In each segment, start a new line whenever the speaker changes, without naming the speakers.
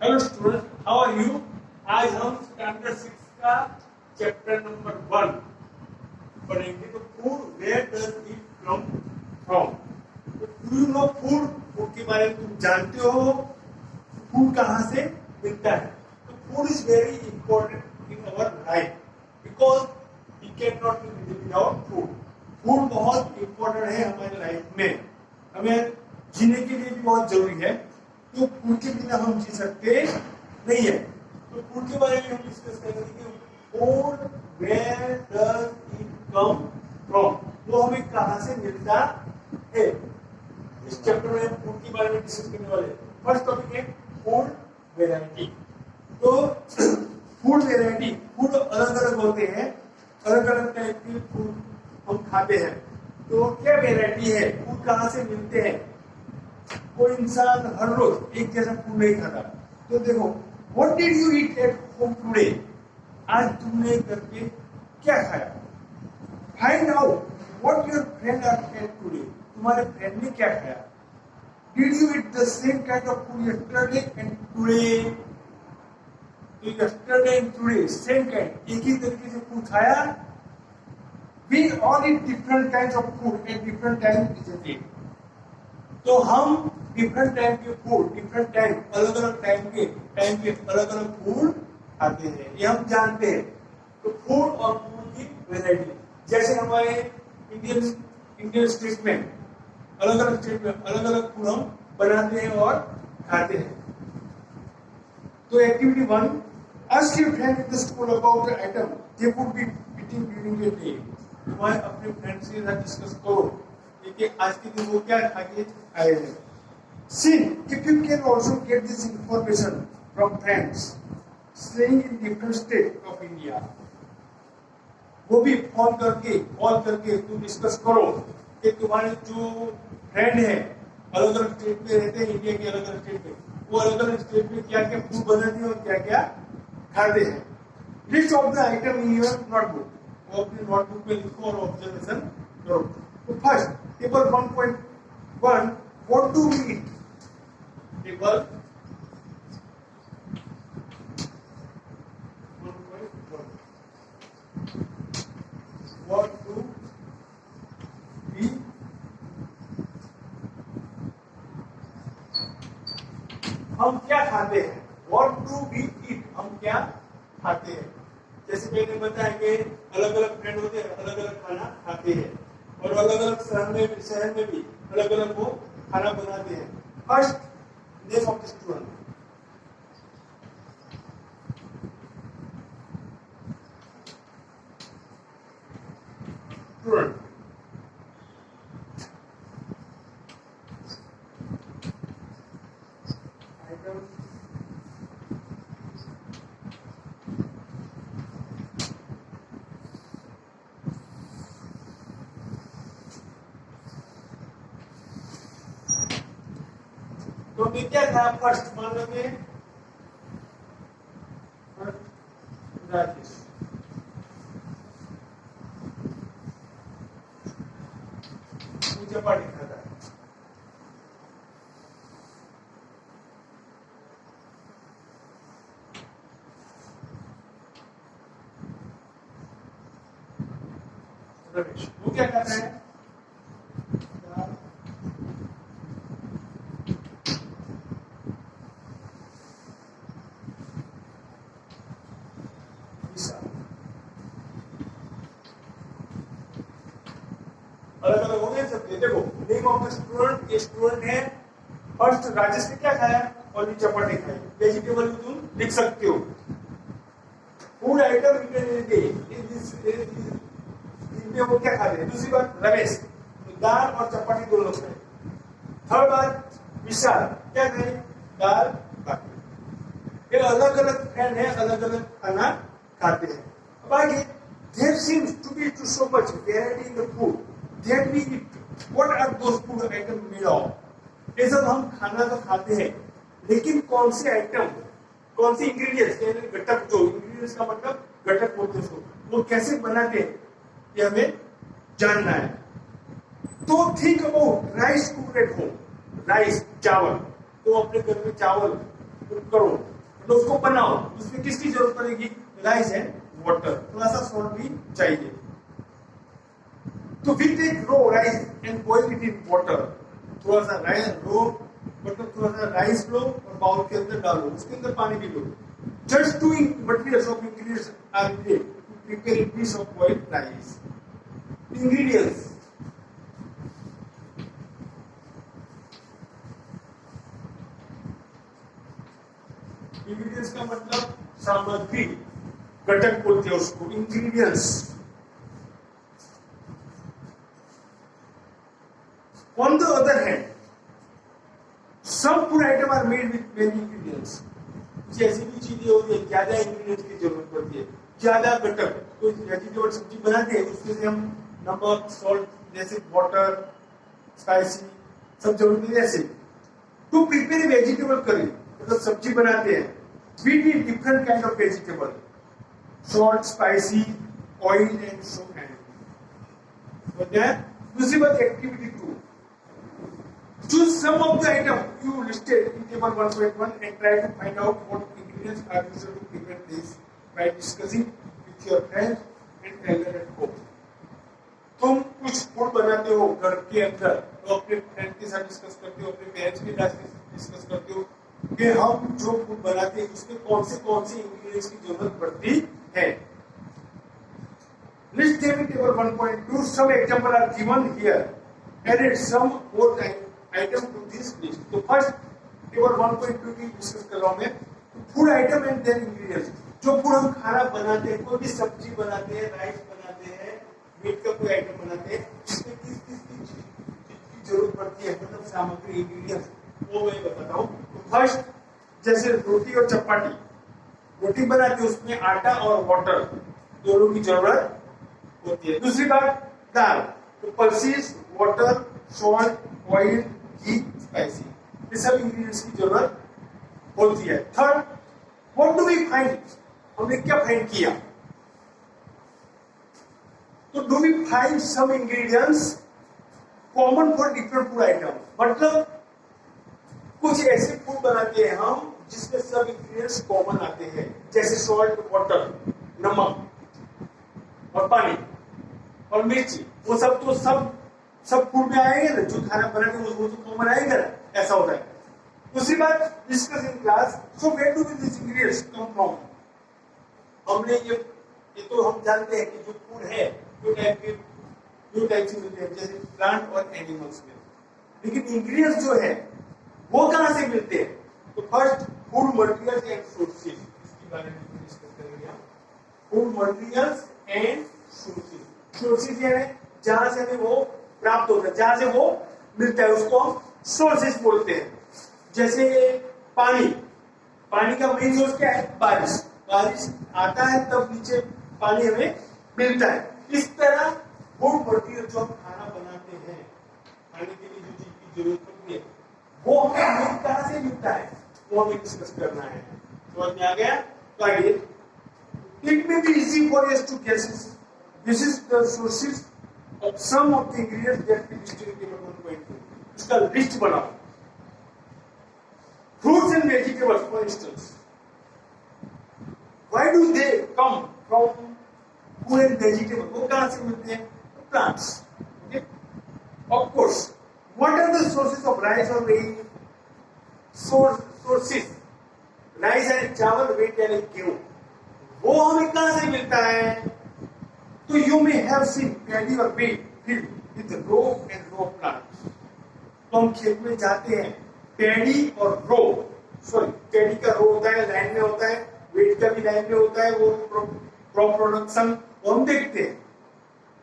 Hello student, how are you? आज हम standard 6 का चैप्टर नंबर 1 पढ़ेंगे। तो food, where does it come from? Do you know food? Food के बारे में तुम जानते हो? फूड कहाँ से मिलता है? तो food is very important in our life because we can not live without food. Food बहुत इंपॉर्टेंट है हमारी लाइफ में, हमें जीने के लिए भी बहुत जरूरी है। तो फूड के बिना हम जी सकते नहीं है। तो फूड के बारे में हम डिस्कस करेंगे कि food where does it come from, वो हमें कहां से मिलता है। इस चैप्टर में हम फूड के बारे में डिस्कस करने वाले हैं। फर्स्ट टॉपिक है फूड वेराइटी। तो फूड वेराइटी, फूड अलग अलग होते हैं, अलग अलग टाइप के फूड हम खाते हैं। तो क्या वेराइटी है, फूड कहां से मिलते हैं? कोई इंसान हर रोज एक जैसा फूड नहीं खाता। तो देखो, what did you eat at home today? आज तुमने घर पे क्या खाया? Find out what your friend are ate today, तुम्हारे फ्रेंड ने क्या खाया? Did you eat the same kind of food yesterday and today? तो yesterday and today same kind, एक ही तरीके से फूड खाया। We all eat different kinds of food at different time in the day. तो हम डिफरेंट टाइम के food, different time, अलग अलग टाइम के अलग अलग फूड खाते हैं, ये हम जानते हैं। तो फूड और फूड की वेराइटी, जैसे हमारे इंडियन स्टेट में अलग अलग स्टेट में अलग अलग फूड हम बनाते हैं और खाते हैं। तो activity 1, ask your friend in the school about the item they would be eating during the day। तुम्हारे अपने फ्रेंड से डिस्कस करो कि आज के दिन वो क्या खा के आए हैं। See, if you can also get this information from friends staying in different states of India, वो भी फोन करके कॉल करके तुम डिस्कस करो कि तुम्हारे जो फ्रेंड है अलग अलग स्टेट में रहते हैं, इंडिया के अलग अलग स्टेट में, वो अलग अलग स्टेट में क्या क्या फूड बनाते हैं और क्या क्या खाते हैं। List of the item in your notebook, वो अपनी नोटबुक में लिखो और ऑब्जर्वेशन करो। तो first, table 1.1, what do we eat? Table 1.1, what do we, हम क्या खाते हैं? व्हाट डू वी ईट, हम क्या खाते हैं। जैसे मैंने बताया कि अलग अलग फ्रेंड होते हैं, अलग अलग खाना खाते हैं और अलग अलग शहर में भी अलग अलग वो खाना बनाते हैं। First, name of the student. Student, item, तो क्या था फर्स्ट? मान लो कि राजेश, चपाटी खाता है। रमेश, वो क्या खाता है? अलग अलग हो गए सब। देखो, नेम ऑफ द स्टूडेंट, ये स्टूडेंट है। फर्स्ट, राजेश ने क्या खाया? और चपाटी खाई। वेजिटेबल तुम लिख सकते हो। फूड आइटम इनमें वो क्या खाते हैं? दूसरी बात, रमेश दाल और चपाती दोनों खाए। थर्ड बात, विशाल क्या खाए? दाल बाटी। ये अलग अलग फ्रेंड है, अलग अलग खाना खाते हैं। अब आगे, there seems to be so much variety in the food that we eat. What are those food items made of? ये सब हम खाना तो खाते हैं, लेकिन कौन से आइटम, कौन सी इंग्रेडिएंट्स, घटक, जो इंग्रेडिएंट्स का मतलब घटक होते हैं, वो कैसे बनाते हैं, ये हमें जानना है। तो think about rice cooked at home. Rice, चावल, तो अपने घर में चावल कुक करो। मतलब उसको बनाओ, उसमें किसकी जरूरत पड़ेगी? राइस एंड वाटर, थोड़ा सा सॉल्ट भी चाहिए। तो we take raw rice and boil it in water, थोड़ा सा राइस रो मतलब थोड़ा सा राइस लो और बाउल के अंदर डालो, उसके अंदर पानी भी लो। Just two materials of ingredients are needed to prepare a piece of boiled rice. Ingredients. Ingredients का मतलब सामग्री, घटक बोलते हैं उसको ingredients. On the other hand, some food item are made with many ingredients. कुछ ऐसी भी चीजें होती है ज्यादा इंग्रेडिएंट्स की जरूरत पड़ती है, ज्यादा घटक। कोई वेजिटेबल सब्जी बनाते हैं, उसमें से हम नमक, सॉल्ट, जैसे वाटर, स्पाइसी सब जरूरत है। ऐसे टू प्रिपेयर वेजिटेबल करी मतलब सब्जी बनाते हैं, we need different kind of vegetable, salt, spicy, oil and so and. दूसरी बात activity 2, choose some of the item you listed in table 1.1 and try to find out what ingredients are used to prepare this by discussing with your friends and elder at home. तुम कुछ food बनाते हो घर के अंदर, तो अपने friend के साथ डिस्कस करते हो, अपने पेरेंट्स के साथ डिस्कस करते हो कि हम जो फूड बनाते हैं उसमें कौन से इंग्रेडिएंट्स की जरूरत पड़ती है। List them in table 1.2. Some examples are given here. Add some more item to this list. तो फर्स्ट टेबल 1.2 की डिस्कस कर रहा हूं मैं। Food item and then ingredients, जो फूड हम खाना बनाते हैं, कोई भी सब्जी बनाते हैं, राइस बनाते हैं, मीट का कोई आइटम बनाते हैं, उसमें किस चीज की जरूरत पड़ती है, मतलब सामग्री इंग्रेडिएंट्स, वो मैं बताता हूँ। तो फर्स्ट जैसे रोटी और चपाती, रोटी बनाते हैं उसमें आटा और वाटर दोनों की जरूरत होती है। दूसरी बात दाल, तो pulses, water, salt, oil, ghee, spicy, ये सब इंग्रेडिएंट्स की जरूरत होती है। Third, what do we find, हमने क्या फाइंड किया? तो do we find some ingredients common for different food item, मतलब कुछ ऐसे फूड बनाते हैं हम जिसमें सब इंग्रेडिएंट्स कॉमन आते हैं, जैसे सॉल्ट, वाटर, नमक और पानी और मिर्ची, वो सब तो सब फूड में आएंगे ना, जो खाना बनाते हैं वो तो कॉमन आएगा ना, ऐसा होता है। दूसरी बात discuss in class, so where do this ingredients come from. हमने ये तो हम जानते हैं कि जो फूड है दो टाइप से मिलते हैं, जैसे प्लांट और एनिमल्स में, लेकिन इंग्रेडिएंट्स जो है वो कहां से मिलते हैं? तो first food materials and sources, इसके बारे में डिस्कस करेंगे हम। Food materials and sources, sources यानी जहां से हमें वो प्राप्त होता है, जहां से वो मिलता है, उसको हम सोर्सेज बोलते हैं। जैसे पानी का मेन सोर्स क्या है? बारिश आता है तब नीचे पानी हमें मिलता है। इस तरह फूड मटेरियल जो हम खाना बनाते हैं, खाने के लिए जो चीज की जरूरत पड़ती है, वो हमें कहां से मिलता है, वो हमें डिस्कस करना है। समझ में आ गया? तो आइए, it may be easy for us to guess this is the sources of some of the ingredients that we listed in table 1.2. इसका लिस्ट बनाओ। Fruits and vegetables, for instance, why do they come from food and vegetable? वो कहाँ से मिलते हैं? Plants. Okay? Of course, what are the sources of rice or wheat? Sources, rice यानी चावल, wheat यानी गेहूं, वो हमें कहाँ से मिलता है? तो you may have seen paddy or wheat filled with row and row plants. तो हम खेत में जाते हैं, पैडी और रो, सॉरी पैडी का रो होता है, लाइन में होता है, wheat का भी लाइन में होता है, वो क्रॉप प्रोडक्शन, वो हम देखते हैं।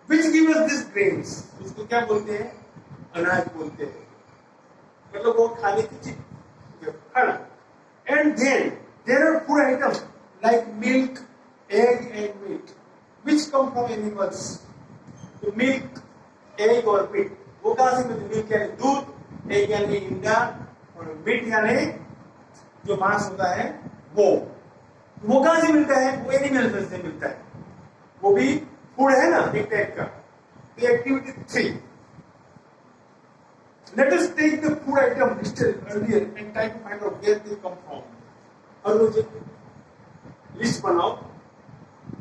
Which give us these grains? उसको क्या बोलते हैं? अनाज बोलते हैं, मतलब वो खाने की चीज, खाना। And then there are food items like milk, egg and meat, which come from animals. तो मिल्क, एग और मीट, वो कहां से मिलते? मिल्क यानी दूध, एग यानी अंडा और मीट यानी जो मांस होता है वो कहां से मिलता है? वो एनिमल से मिलता है, वो भी फूड है ना एक टाइप का। तो activity 3, let us take the food item listed earlier and try to find out where they come from. और मुझे लिस्ट बनाओ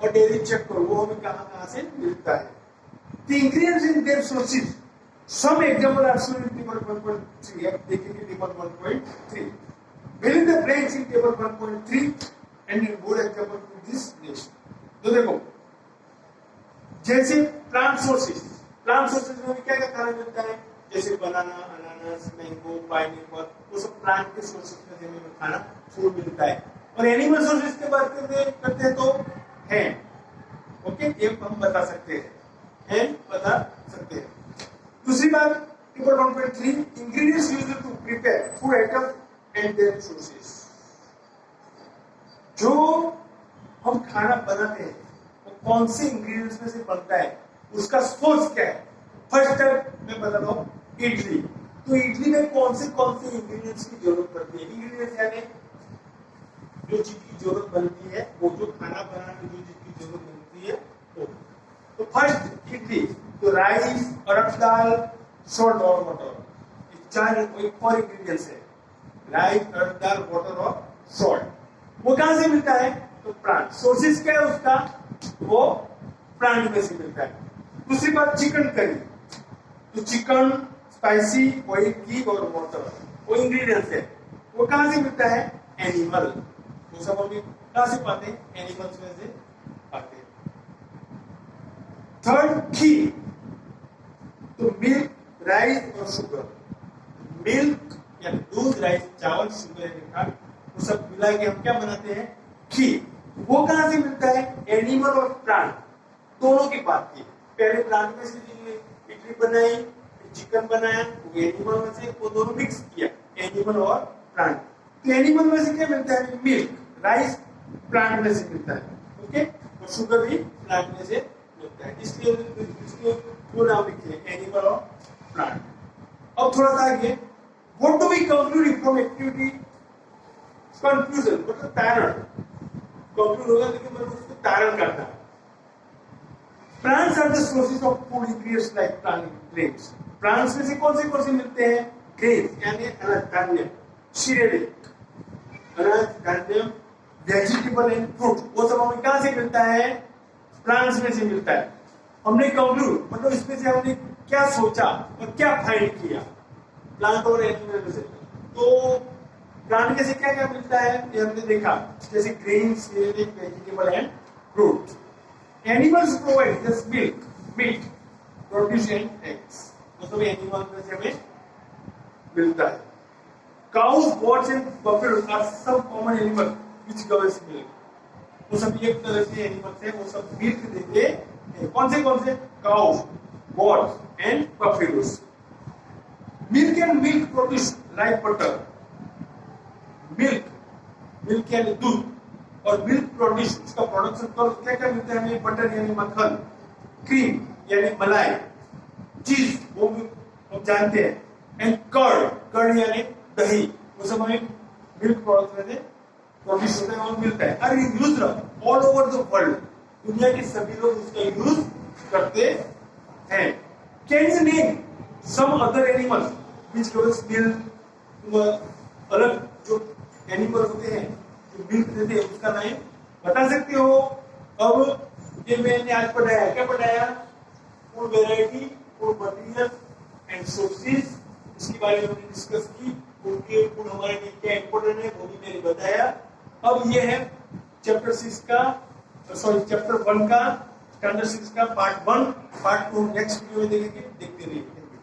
और डेली चेक करो वो हमें कहाँ से मिलता है. The ingredients in their sources. Some example are shown in table 1.3. अब देखेंगे table 1.3. Fill in the blanks in table 1.3 and in more example to this list. तो देखो जैसे प्लांट सोर्सेज में भी क्या क्या खाना मिलता है, जैसे बनाना, अनानास, मैंगो, पाइनएप्पल, वो सब प्लांट के सोर्सेज में हमें खाना फूड मिलता है. और एनिमल सोर्सेज की बात करते हैं तो है. ओके, ये हम बता सकते हैं, है बता सकते हैं. दूसरी बात table 1.3 ingredients used to prepare food items and their sources. जो हम खाना बनाते हैं वो कौन से इंग्रेडिएंट्स में से बनता है, उसका सोर्स क्या है. फर्स्ट स्टेप मैं बता रहा हूँ, इडली. तो इडली में कौन से इंग्रेडिएंट्स की जरूरत पड़ती है. इंग्रेडिएंट्स यानी जो चीज की जरूरत बनती है, वो जो खाना बनाने में जो चीज की जरूरत बनती है वो. तो फर्स्ट इडली, तो राइस, अरहर दाल, सॉल्ट और वाटर. चार और इंग्रेडिएंट्स है, राइस, अरहर दाल, वाटर और सॉल्ट. वो कहां से मिलता है, तो प्लांट. सोर्सेज क्या है उसका, वो प्लांट में से मिलता है. दूसरी बात चिकन करी, तो चिकन, स्पाइसी, बॉइल्ड घी और वाटर वो इंग्रेडिएंट्स है. वो कहां से मिलता है, एनिमल. वो सब हम कहां से पाते हैं, एनिमल्स में से पाते हैं. थर्ड घी, तो मिल्क, राइस और शुगर. मिल्क या दूध, राइस, चावल, शुगर, वो सब मिला के हम क्या बनाते हैं, घी. वो कहां से मिलता है, एनिमल और प्लांट दोनों की बात की. पहले प्लांट में से इडली बनाई, चिकन बनाया, एनिमल में से वो दोनों मिक्स किया, एनिमल और प्लांट. तो एनिमल में से क्या मिलता है, मिल्क, राइस प्लांट में से मिलता है. ओके, और शुगर भी प्लांट में से मिलता है. इसलिए दो नाम लिखे, एनिमल और प्लांट. अब थोड़ा सा आगे, what do we conclude from activity conclusion, मतलब तारण. कंक्लूड होगा लेकिन मतलब उसको तारण करना. Plants are the sources of food ingredients like plant grains. Plants में से कौन से मिलते हैं, grains यानी अनाज, धान्य, cereal, अनाज, धान्य, vegetable and fruit. वो सब हमें कहाँ से मिलता है, प्लांट्स में से मिलता है. हमने कंक्लूड मतलब इसमें से हमने क्या सोचा और क्या फाइंड किया, प्लांट और एनिमल में से. तो प्लांट में से क्या क्या मिलता है ये हमने देखा, जैसे grains, vegetable and fruit. Animals provide just milk, meat, produce and eggs. वो सब एनिमल में से हमें मिलता है. Cows, goats and buffaloes are some common animals which gives milk. वो सब एक तरह से एनिमल्स हैं, वो सब मिल्क देते हैं. कौन से cows, goats and buffaloes. Milk and milk produce like butter. milk यानी दूध और मिल्क प्रोड्यूस, इसका प्रोडक्शन तो क्या क्या मिलता है हमें, बटर यानी मक्खन, क्रीम यानी मलाई, चीज वो भी हम जानते हैं, एंड कर्ड यानी दही. वो सब हमें मिल्क प्रोडक्ट में से प्रोड्यूस होता है और मिलता है. और use all over the world, दुनिया के सभी लोग उसका यूज करते हैं. Can you name some other animals which gives milk. अलग जो एनिमल होते हैं जो मिल्क देते हैं उसका नाम बता सकते हो. अब ये मैंने आज पढ़ाया, क्या पढ़ाया, food variety, food material and sources, इसके बारे में हमने डिस्कस की. फूड हमारे लिए क्या इंपॉर्टेंट है वो भी मैंने बताया. अब ये है चैप्टर 1 का स्टैंडर्ड 6 का पार्ट 1. पार्ट 2 नेक्स्ट वीडियो में देखेंगे. देखते रहिए.